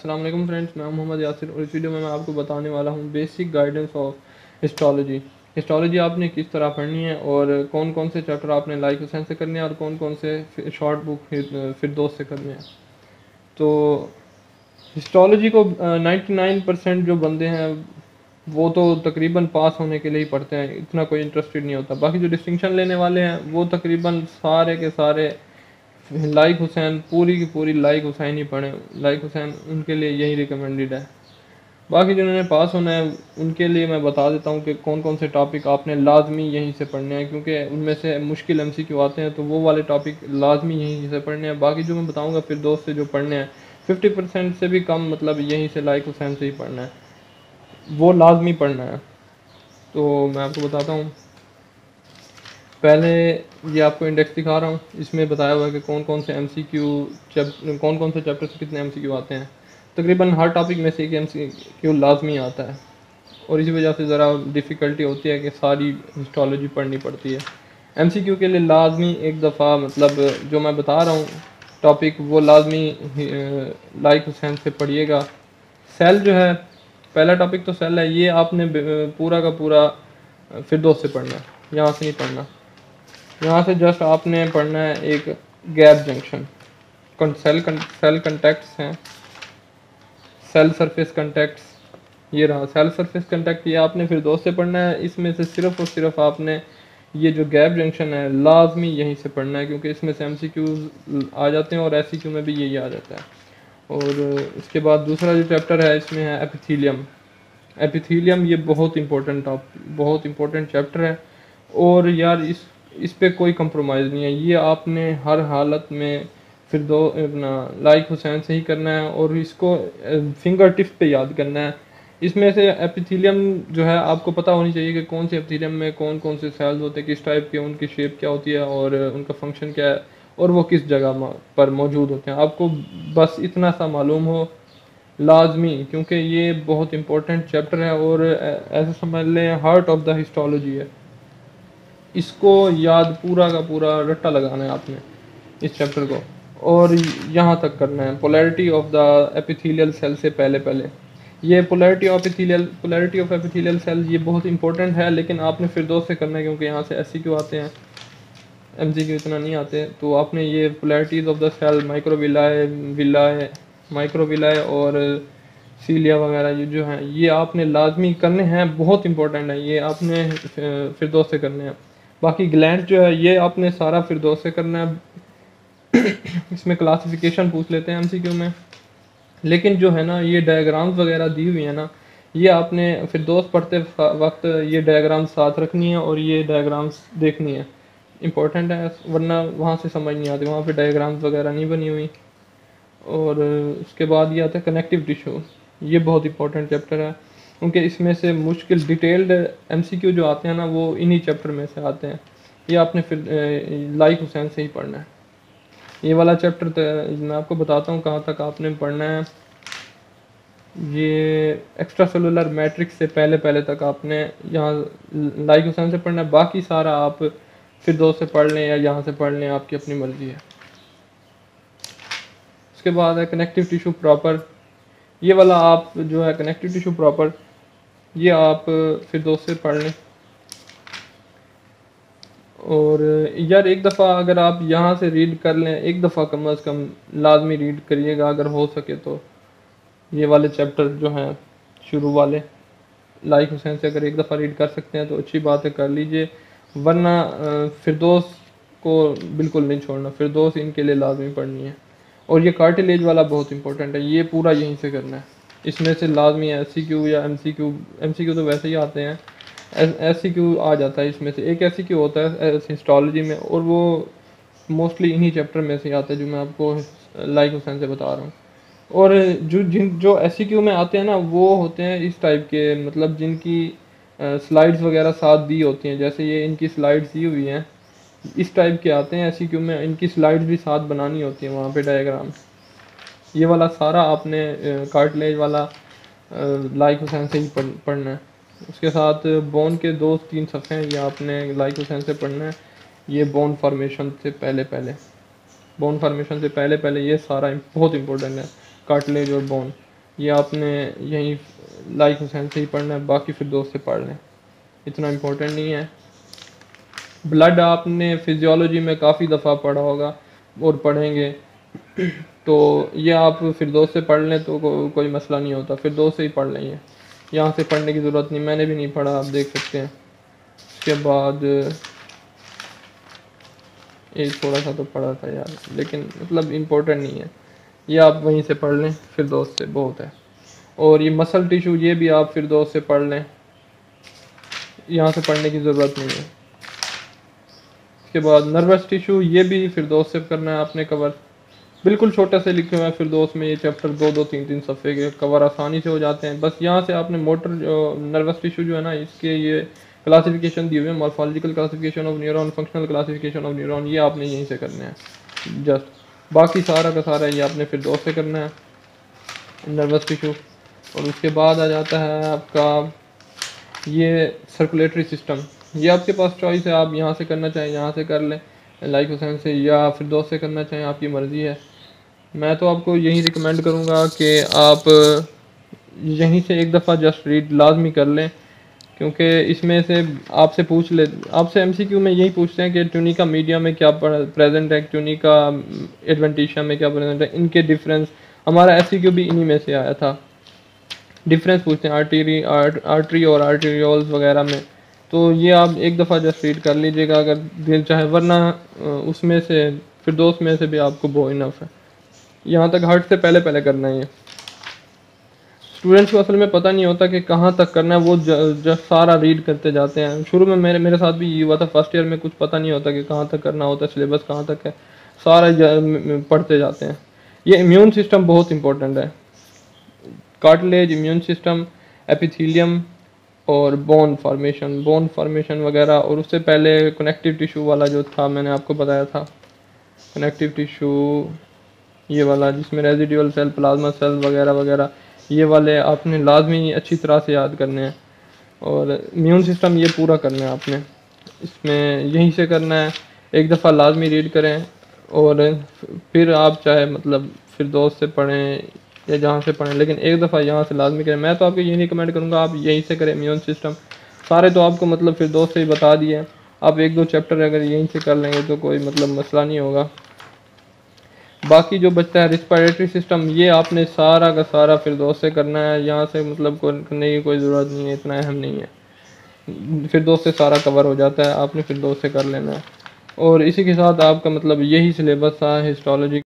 अस्सलाम वालेकुम फ्रेंड्स, मैं मोहम्मद यासिर और इस वीडियो में मैं आपको बताने वाला हूँ basic guidance of histology. Histology आपने किस तरह पढ़नी है और कौन कौन से चैप्टर आपने लाइक हुसैन से करने हैं और कौन कौन से शॉर्ट बुक फिरदौस से करने हैं। तो हिस्टोलॉजी को 99% जो बंदे हैं वो तो तकरीबन पास होने के लिए ही पढ़ते हैं, इतना कोई इंटरेस्टेड नहीं होता। बाकी जो डिस्टिंक्शन लेने वाले हैं वो तकरीबन सारे के सारे लाइक हुसैन, पूरी की पूरी लाइक हुसैन ही पढ़ें। लाइक हुसैन उनके लिए यही रिकमेंडेड है। बाकी जिन्होंने पास होना है उनके लिए मैं बता देता हूँ कि कौन कौन से टॉपिक आपने लाजमी यहीं से पढ़ने हैं, क्योंकि उनमें से मुश्किल एमसीक्यू आते हैं तो वो वाले टॉपिक लाजमी यहीं से पढ़ने हैं। बाकी जो मैं बताऊँगा फिर दोस्त से जो पढ़ने हैं 50% से भी कम, मतलब यहीं से लाइक हुसैन से ही पढ़ना है, वो लाजमी पढ़ना है। तो मैं आपको बताता हूँ। पहले ये आपको इंडेक्स दिखा रहा हूँ, इसमें बताया हुआ है कि कौन कौन से कौन कौन से चैप्टर से कितने एमसीक्यू आते हैं। तकरीबन हर टॉपिक में से एक एमसीक्यू लाजमी आता है और इसी वजह से ज़रा डिफ़िकल्टी होती है कि सारी हिस्टोलॉजी पढ़नी पड़ती है। एमसीक्यू के लिए लाजमी एक दफ़ा, मतलब जो मैं बता रहा हूँ टॉपिक, वो लाजमी लाइक हुसैन से पढ़िएगा। सेल जो है, पहला टॉपिक तो सेल है, ये आपने पूरा का पूरा फिरदौस से पढ़ना है, यहाँ से नहीं पढ़ना। यहाँ से जस्ट आपने पढ़ना है एक गैप जंक्शन, सेल कंटेक्ट्स हैं, सेल सरफेस कंटेक्ट्स, ये रहा सेल सरफेस कंटेक्ट, ये आपने फिर दोस्त से पढ़ना है। इसमें से सिर्फ और सिर्फ आपने ये जो गैप जंक्शन है लाजमी यहीं से पढ़ना है, क्योंकि इसमें से एमसीक्यूज आ जाते हैं और एससीक्यू में भी यही आ जाता है। और इसके बाद दूसरा जो चैप्टर है इसमें है एपिथीलियम। एपिथीलियम ये बहुत इंपॉर्टेंट चैप्टर है और यार इस पे कोई कंप्रोमाइज़ नहीं है। ये आपने हर हालत में फिर दो अपना लाइक हुसैन से ही करना है और इसको फिंगर टिप्स पे याद करना है। इसमें से एपिथीलियम जो है आपको पता होनी चाहिए कि कौन से एपिथीलियम में कौन कौन से सेल्स होते हैं, किस टाइप के, उनकी शेप क्या होती है और उनका फंक्शन क्या है और वो किस जगह पर मौजूद होते हैं। आपको बस इतना सा मालूम हो लाजमी, क्योंकि ये बहुत इंपॉर्टेंट चैप्टर है और ऐसे समझ लें हार्ट ऑफ द हिस्टोलॉजी है। इसको याद पूरा का पूरा रट्टा लगाना है आपने इस चैप्टर को, और यहाँ तक करना है polarity of the epithelial cell से पहले पहले। ये पोलैरिटी ऑफ एपिथेलियल सेल ये बहुत इंपॉर्टेंट है, लेकिन आपने फिर दोस्त से करना है क्योंकि यहाँ से एससीक्यू आते हैं, एमसीक्यू इतना नहीं आते। तो आपने ये पोलैरिटीज़ ऑफ द सेल, माइक्रोविलाए और सीलिया वगैरह ये जो हैं ये आपने लाजमी करने हैं, बहुत इंपॉर्टेंट है, ये आपने फिरदौस से करने हैं। बाकी ग्लैंड जो है ये आपने सारा फिरदौस से करना है। इसमें क्लासिफिकेशन पूछ लेते हैं एमसीक्यू में, लेकिन जो है ना ये डायग्राम्स वगैरह दी हुई है ना, ये आपने फिरदौस पढ़ते वक्त ये डायग्राम साथ रखनी है और ये डायग्राम्स देखनी है, इंपॉर्टेंट है, वरना वहाँ से समझ नहीं आती, वहाँ पे डायग्राम्स वगैरह नहीं बनी हुई। और उसके बाद ये आता है कनेक्टिव टिश्यू, ये बहुत इंपॉर्टेंट चैप्टर है क्योंकि इसमें से मुश्किल डिटेल्ड एमसीक्यू जो आते हैं ना वो इन्हीं चैप्टर में से आते हैं। ये आपने फिर लाइक हुसैन से ही पढ़ना है। ये वाला चैप्टर मैं आपको बताता हूँ कहाँ तक आपने पढ़ना है। ये एक्स्ट्रा सेलुलर मैट्रिक्स से पहले पहले तक आपने यहाँ लाइक हुसैन से पढ़ना है। बाकी सारा आप फिर दो से पढ़ लें या यहाँ से पढ़ लें, आपकी अपनी मर्ज़ी है। उसके बाद है कनेक्टिव टिश्यू प्रॉपर। ये वाला आप जो है कनेक्टिव टिश्यू प्रॉपर ये आप फिर दोस्त से पढ़ लें। और यार एक दफ़ा अगर आप यहाँ से रीड कर लें, एक दफ़ा कम अज़ कम लाजमी रीड करिएगा अगर हो सके तो। ये वाले चैप्टर जो हैं शुरू वाले लाइक हुसैन से अगर एक दफ़ा रीड कर सकते हैं तो अच्छी बात है, कर लीजिए, वरना फिरदौस को बिल्कुल नहीं छोड़ना, फिरदौस इनके लिए लाजमी पढ़नी है। और ये कार्टिलेज वाला बहुत इंपॉर्टेंट है, ये पूरा यहीं से करना है। इसमें से लाजमी है एससीक्यू या एमसीक्यू तो वैसे ही आते हैं, एससीक्यू आ जाता है इसमें से। एक एससीक्यू होता है हिस्टोलॉजी में और वो मोस्टली इन्हीं चैप्टर में से आता है जो मैं आपको लाइक हुसैन से बता रहा हूँ। और जो एससीक्यू में आते हैं ना वो होते हैं इस टाइप के, मतलब जिनकी स्लाइड्स वगैरह साथ दी होती हैं, जैसे ये इनकी स्लाइड्स दी हुई हैं, इस टाइप के आते हैं एससीक्यू में, इनकी स्लाइड्स भी साथ बनानी होती हैं वहाँ पे डायग्राम। ये वाला सारा आपने कार्टिलेज वाला लाइक हुसैन से ही पढ़ना है। उसके साथ बोन के 2-3 सफ़े हैं, ये आपने लाइक हुसैन से पढ़ना है। ये बोन फार्मेशन से पहले पहले ये सारा बहुत इंपॉर्टेंट है, कार्टिलेज और बोन। ये आपने यहीं लाइक हुसैन से ही पढ़ना है, बाकी फिरदौस से पढ़ लें, इतना इम्पोर्टेंट नहीं है। ब्लड आपने फिजियोलॉजी में काफ़ी दफ़ा पढ़ा होगा और पढ़ेंगे, तो ये आप फिरदौस से पढ़ लें तो कोई मसला नहीं होता, फिरदौस से ही पढ़ लें। यहाँ से पढ़ने की ज़रूरत नहीं, मैंने भी नहीं पढ़ा, आप देख सकते हैं। उसके बाद एक थोड़ा सा तो पढ़ा था यार, लेकिन मतलब इम्पोर्टेंट नहीं है, ये आप वहीं से पढ़ लें, फिरदौस से बहुत है। और ये मसल टिशू ये भी आप फिरदौस से पढ़ लें, यहाँ से पढ़ने की ज़रूरत नहीं है। उसके बाद नर्वस टिशू ये भी फिरदौस से करना है आपने कवर, बिल्कुल छोटे से लिखे हुए हैं फिरदौस में ये चैप्टर, 2-2 3-3 सफ़े के कवर आसानी से हो जाते हैं। बस यहाँ से आपने मोटर जो नर्वस टिशू जो है ना, इसके ये क्लासिफिकेशन दिए हुए हैं, morphological classification of neuron, functional classification of neuron, ये आपने यहीं से करने हैं जस्ट। बाकी सारा का सारा ये आपने फिरदौस से करना है, नर्वस टिशू। और उसके बाद आ जाता है आपका ये सर्कुलेटरी सिस्टम, ये आपके पास चॉइस है, आप यहाँ से करना चाहें यहाँ से कर लें लाइक हुसैन से, या फिरदौस से करना चाहें, आपकी मर्ज़ी है। मैं तो आपको यही रिकमेंड करूँगा कि आप यहीं से एक दफ़ा जस्ट रीड लाजमी कर लें, क्योंकि इसमें से आपसे पूछ ले, आपसे एमसीक्यू में यही पूछते हैं कि ट्यूनिका मीडिया में क्या प्रेजेंट है, ट्यूनिका एडवेंटिशिया में क्या प्रेजेंट है, इनके डिफरेंस। हमारा एससीक्यू भी इन्हीं में से आया था, डिफरेंस पूछते हैं आर्टरी और आर्टीरियोल्स वगैरह में। तो ये आप एक दफ़ा जस्ट रीड कर लीजिएगा अगर दिल चाहे, वरना उसमें से फिरदौस में से भी आपको बहुत इनफ है। यहाँ तक हार्ट से पहले पहले करना है। ये स्टूडेंट्स को असल में पता नहीं होता कि कहाँ तक करना है, वो जब सारा रीड करते जाते हैं। शुरू में मेरे साथ भी ये हुआ था, फर्स्ट ईयर में कुछ पता नहीं होता कि कहाँ तक करना होता है, सिलेबस कहाँ तक है, सारा पढ़ते जाते हैं। ये इम्यून सिस्टम बहुत इंपॉर्टेंट है, कार्टिलेज, इम्यून सिस्टम, एपिथेलियम और बोन फॉर्मेशन वगैरह। और उससे पहले कनेक्टिव टिश्यू वाला जो था मैंने आपको बताया था, कनेक्टिव टिश्यू ये वाला जिसमें रेजिडुअल सेल, प्लाज्मा सेल वगैरह वगैरह, ये वाले आपने लाजमी अच्छी तरह से याद करने हैं। और इम्यून सिस्टम ये पूरा करना है आपने, इसमें यहीं से करना है। एक दफ़ा लाजमी रीड करें और फिर आप चाहे मतलब फिरदौस से पढ़ें या जहाँ से पढ़ें, लेकिन एक दफ़ा यहाँ से लाजमी करें। मैं तो आपको यही रिकमेंड करूँगा आप यहीं से करें इम्यून सिस्टम। सारे तो आपको मतलब फिरदौस से ही बता दिए, आप 1-2 चैप्टर अगर यहीं से कर लेंगे तो कोई मतलब मसला नहीं होगा। बाकी जो बचता है रिस्पिरेटरी सिस्टम, ये आपने सारा का सारा फिरदौस से करना है, यहाँ से मतलब करने की कोई ज़रूरत नहीं है, इतना अहम नहीं है, फिरदौस से सारा कवर हो जाता है, आपने फिरदौस से कर लेना है। और इसी के साथ आपका मतलब यही सिलेबस था हिस्टोलॉजी